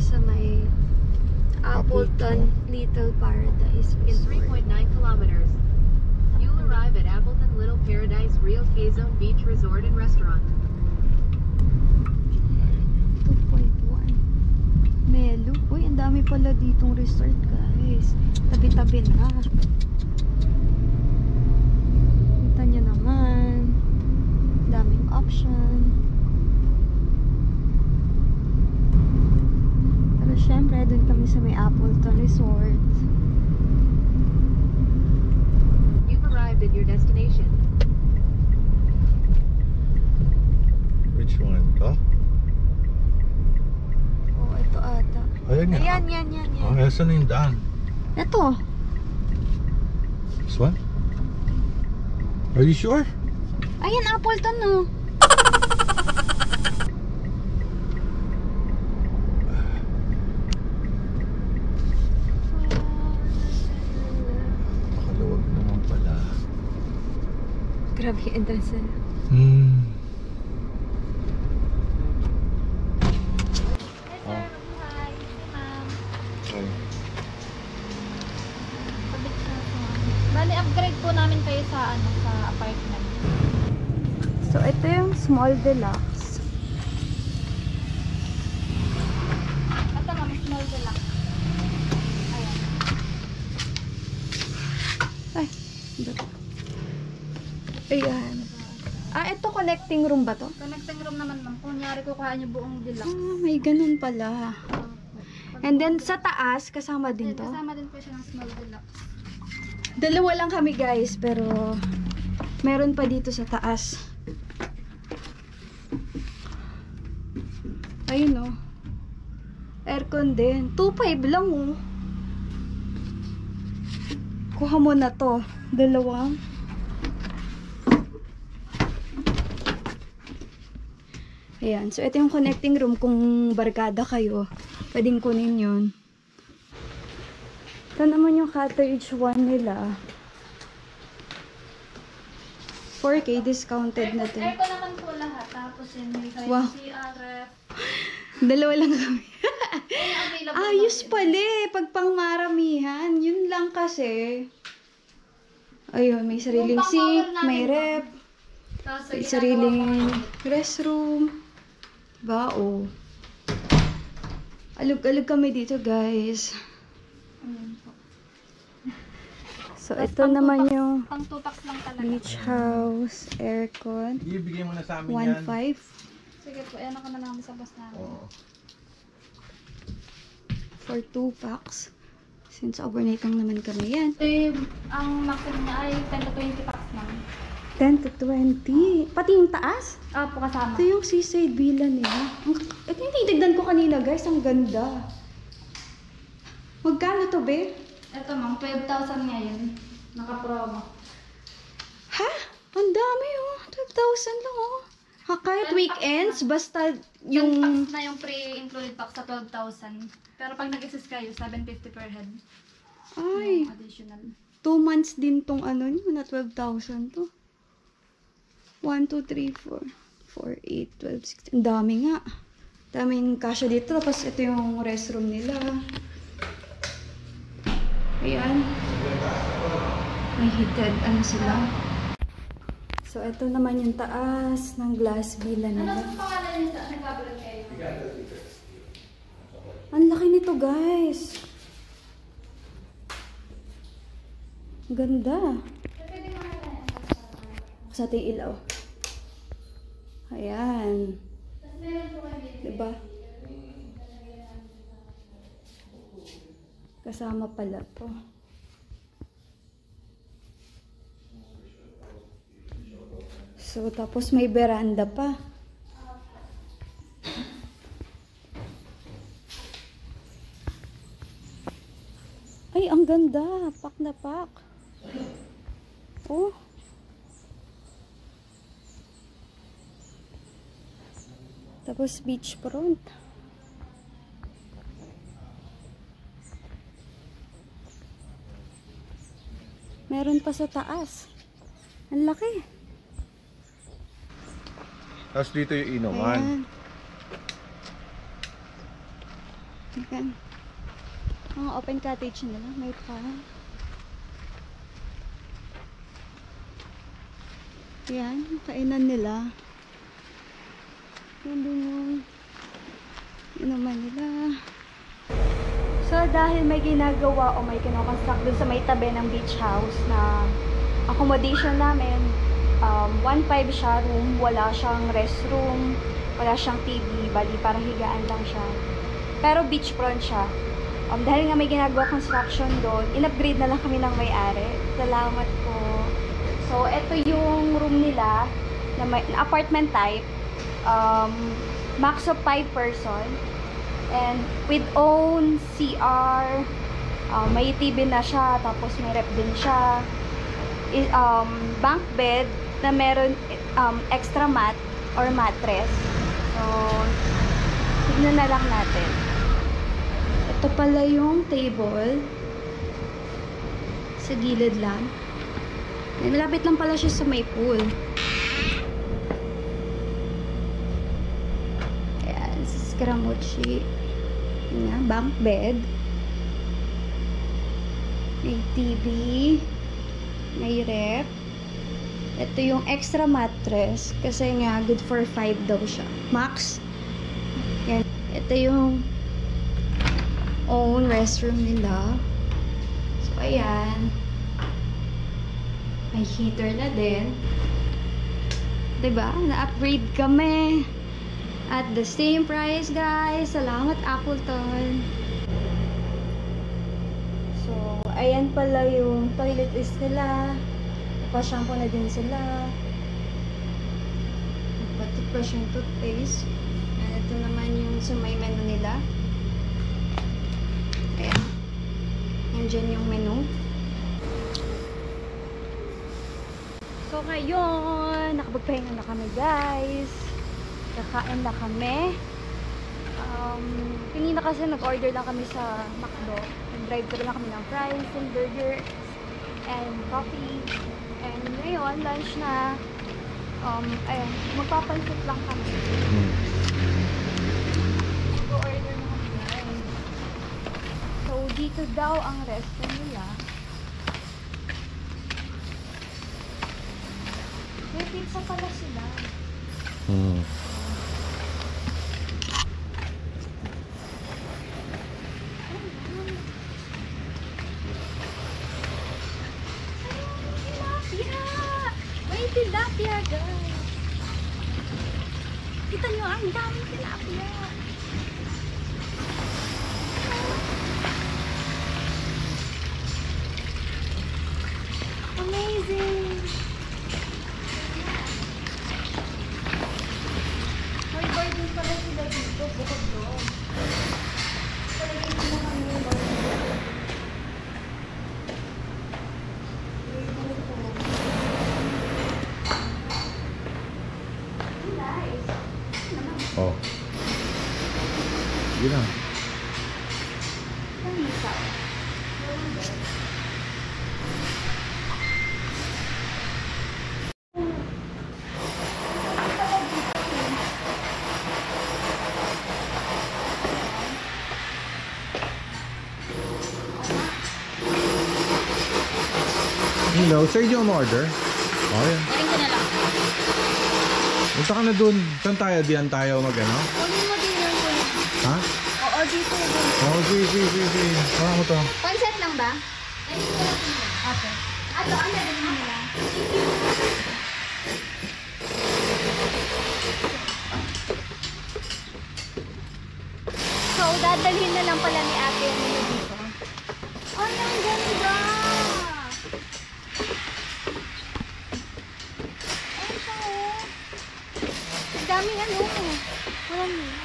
sa may Appleton Little Paradise Resort. In 3.9 kilometers, you'll arrive at Appleton Little Paradise Real K-Zone Beach Resort and Restaurant. 2.1 Melu. Uy, ang dami pala ditong resort, guys. Tabi-tabi na. Kita nyo naman. Daming option. Pero syempre, dun kami sa may Appleton Resort. You've arrived at your destination. Which one? Ito? Oh, ito ata. Ayan nga. Ayan, yan. Oh, saan na yung daan? Ito. This one? Are you sure? Ayan, Appleton, no? Nakaluwag naman pala. Grabe yung entrance na. Bali, upgrade po namin kayo sa sa apartment. So, ito yung small deluxe. Ito ma'am, small deluxe. Ayan. Ay, ayan. Ito connecting room ba to? Connecting room naman ma'am. Kung nyari kukuha niyo buong deluxe. May ganun pala. And then sa taas, kasama din to? Kasama din po siya ng small deluxe. Dalawa lang kami guys, pero meron pa dito sa taas. Ayun oh. Aircon din. 2.5 lang oh. Kuha mo na to. Dalawang. Ayan. So, ito yung connecting room. Kung barkada kayo, pwedeng kunin yun. Ito naman yung cottage 1 nila. 4K discounted na to. Aircon naman po lahat. Tapos yun, may kayo Wow. CRF. Dalawa lang kami. Available Ayos pala eh. Pag pangmaramihan. Yun lang kasi. Ayun, may sariling sink, may rep, may sariling restroom. Diba? Oh. Alug-alug kami dito, guys. So, ito naman yung pang 2 packs lang talaga. beach house, aircon. Ibigay mo na sa amin yan. 1.5. Sige po, ayan ako na lang sa boss namin. Oo. For 2 packs. Since overnight lang naman kami yan. Ito yung, ang maximum niya ay 10 to 20 packs lang. 10 to 20. Pati yung taas? Po kasama. Ito yung seaside villa nila. Ito yung titignan ko kanina, guys. Ang ganda. Magkano to, be? Ito ma'am, 12,000 ngayon. Naka-promo. Ha? Ang dami, oh. 12,000 lang, oh. Ha, kahit 10 weekends, basta Yung yung... packs na yung pre-included pack sa 12,000. Pero pag nag-assist kayo, 750 per head. Ay, Yung additional. 2 months din tong ano nyo, na 12,000 to. 1, 2, 3, 4, 4, 8, 12, 16. Ang dami nga. Daming kasya dito. Tapos ito yung restroom nila. Ayan. May heated, ano sila. So, ito naman yung taas ng glass villa nila. Ano pangalan nito? Nag-upload kayo? Ang laki nito, guys. Ganda. Sa ating ilaw. Ayan. Diba? Kasama pala to. So, tapos may veranda pa. Ay, ang ganda. Pak na pak. Oh. Tapos beach front. Meron pa sa taas. Ang laki. Tapos dito yung inuman. Ayan. Ayan. Mga open cottage nila. May farm. Yan, kainan nila. Yan din yung inuman nila. So, dahil may ginagawa o may kinoconstruct dun sa may tabi ng beach house na accommodation namin, 1.5 siya room, wala siyang restroom, wala siyang TV, bali para higaan lang siya. Pero beachfront siya. Dahil nga may ginagawa construction doon, in-upgrade na lang kami ng may-ari. Salamat po. So, ito yung room nila na, na apartment type. Max of 5 person. And with own CR. May TV na siya. Tapos may rep din siya. Bunk bed na meron extra mat or mattress. So, tignan na lang natin. Ito pala yung table. Sa gilid lang. Malapit lang pala siya sa may pool. Ayan, sa Scaramucci. Ayan, bunk bed. May TV. May rep. Ito yung extra mattress. Kasi nga, good for 5 daw siya. Max. Ayan. Ito yung own restroom nila. So, ayan. May heater na din. Diba? Na-upgrade kami. At the same price, guys. Salamat, Appleton. So, ayan pala yung toilet is nila. Pa-shampoo na din sila. Pa-toothbrush yung toothpaste. And ito naman yung sa may menu nila. Ayan. Nandyan yung menu. So, ngayon, nakapagpahinga na kami, guys. Kakain na kami. Kanina kasi nag-order lang kami sa McDo. Nag-drive-thru lang kami ng fries and burgers and coffee. And ngayon, lunch na. Ayun, magpapansit lang kami. Mag-order na kami, guys. So, dito daw ang restaurant nila. May pizza pala sila. Tilapia! May tilapia, guys! Kita nyo, ang daming tilapia! Amazing! May garden pala sila dito, bukod doon. Palagay ko na kami yung garden. Oh. Yun na. Hello, sir, yung order? Oh, yan. Galing ko na lang. Punta ka na dun. Saan tayo? Diyan tayo mag-ano? Kunin mo din yung kunin. Ha? Oo, dito yung Oh, sige. Parang mo to. Pancet lang ba? Okay. Ato, ang dadali mo nila. So, dadalhin na lang pala ni ate yung menu dito. Ay, ang ganda! Ito, oh. Ang daming ano. Walang nila.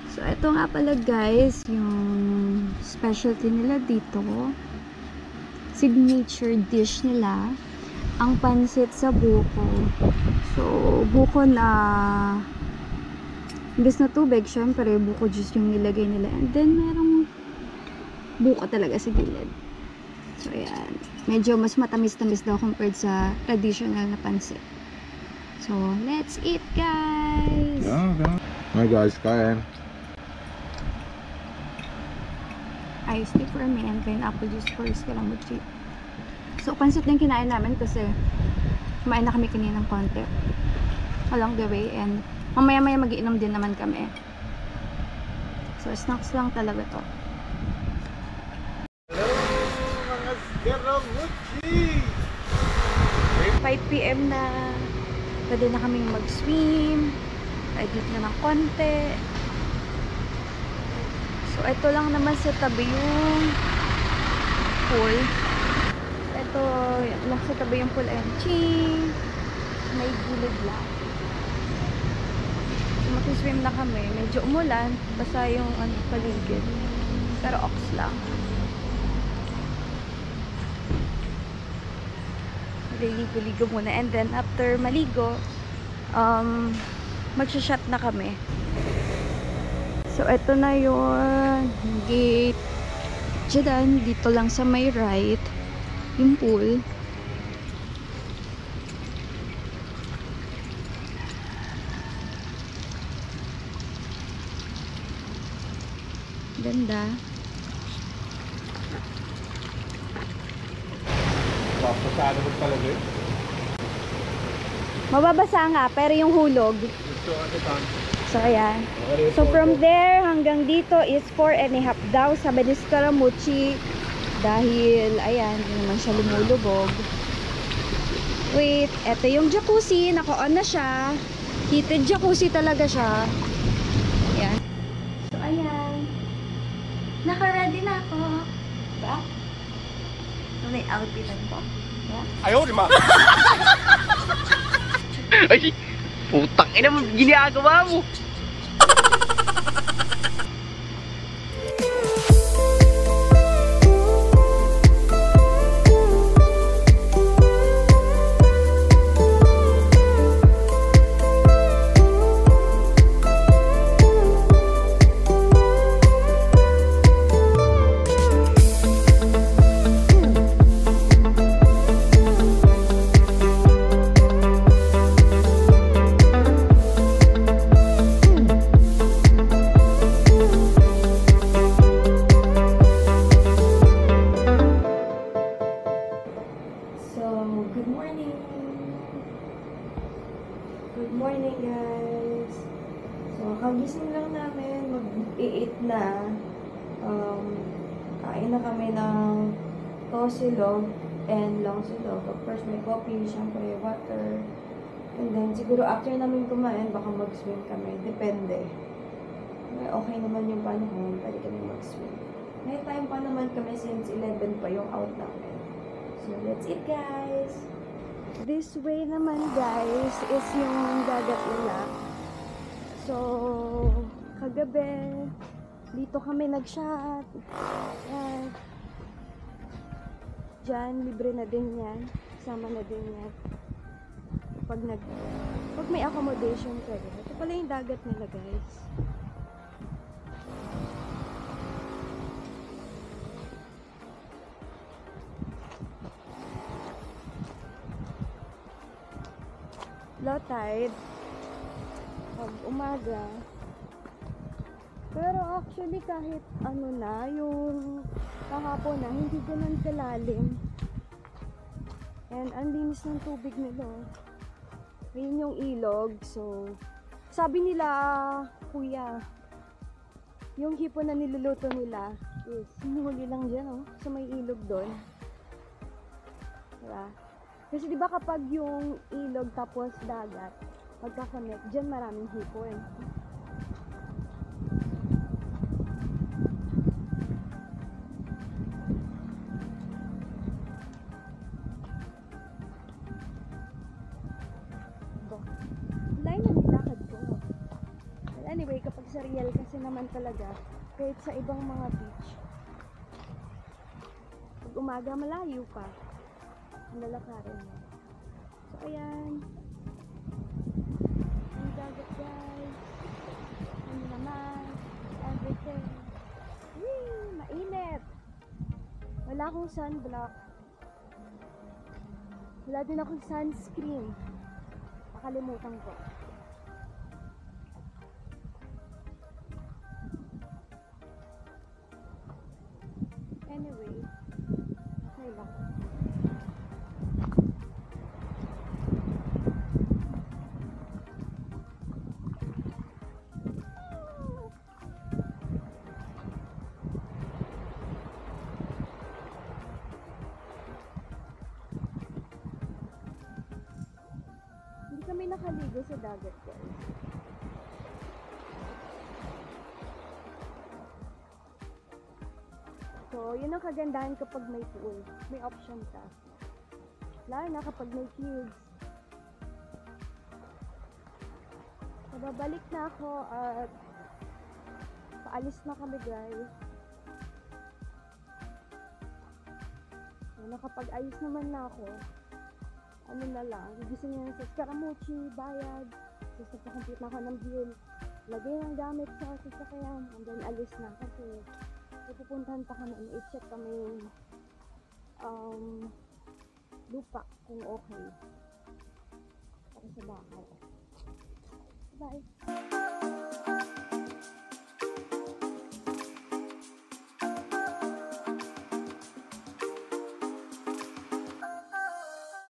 So, ito nga pala, guys, yung specialty nila dito. Signature dish nila. Ang pansit sa buko. So, buko na Imbes na tubig, syempre, buko juice yung nilagay nila. And then, merong buko talaga sa gilid. So, ayan. Medyo mas matamis-tamis daw compared sa traditional na pansit. So, let's eat, guys! Hi guys, kain. Iced tea for me and pineapple juice for Scaramucci. So, pansit din kinain namin kasi kumain na kami kaninang konti along the way, and mamaya-maya magiinom din naman kami. So, snacks lang talaga to. Mga Scaramucci! 5 PM na. Pwede na kaming mag-swim. Edit na ng konti. So, ito lang naman sa tabi yung pool. Ito, yan lang sa tabi yung pool. And ching! May gilid lang. So, mag-swim na kami. Medyo umulan. Basta yung paligid. Pero ox lang. Ligo-ligo muna, and then after maligo magsha-shot na kami. So eto na yung gate dyan, dito lang sa may right yung pool. Ganda. Papasano mo talaga eh. Mababasa nga, pero yung hulog. Gusto ka ito. So, ayan. So, from there hanggang dito is 4.5 daw sa Scaramucci. Dahil, ayan, hindi naman siya lumulubog. Wait, eto yung jacuzzi. Naka-on na siya. Heated jacuzzi talaga siya. Ayan. So, ayan. Naka-ready na ako. Diba? So, may outfitan ko. Diba? Ayaw, di ma. Ay, putang ina mo, ginagawa mo. Good morning, guys. So, kagising lang namin, mag-8 na. Kain na kami ng tosilog and long silog. Of course, may coffee, syempre, water. And then, siguro after namin kumain, baka mag-swim kami. Depende. Okay naman yung panahon, pwede kami mag-swim. May time pa naman kami since 11 pa yung out namin. So, let's eat, guys! This way naman, guys, is yung dagat nila. So, kagabi, dito kami nag-shot. Yan. Diyan, libre na din yan. Sama na din yan. Pag may accommodation kayo. Ito pala yung dagat nila, guys. Low tide pag umaga, pero actually kahit ano na yung kahapon na hindi ganun kalalim, and ang linis ng tubig nila. Ayun yung ilog. So sabi nila, kuya, yung hipon na niluluto nila is hinuhuli lang dyan, oh, sa may ilog doon, diba? Kasi diba kapag yung ilog tapos dagat, magkakonect, dyan maraming hipon. Lain na nilakad ko. Well, anyway, kapag sa real kasi naman talaga, kahit sa ibang mga beach, pag umaga malayo pa ang lalakarin mo. So, ayan. Ang dagat, guys. akong sunblock. Wala din akong sunscreen. Nakalimutan ko. Anyway, okay lang. Hindi kami nakaligo sa dagat, guys. So, yun ang kagandahan kapag may pool. May option ka. Lalo na kapag may kids. So, babalik na ako at paalis na kami, guys. So, nakapag-ayos naman na ako. Ano na lang, gigising na sa Scaramucci, bayad. Tapos nagpa-complete na ako ng bill. Lagay ng gamit sa sasakyan. And then alis na kasi pupuntahan pa kami. I-check kami yung lupa kung okay. Para sa bahay. Bye!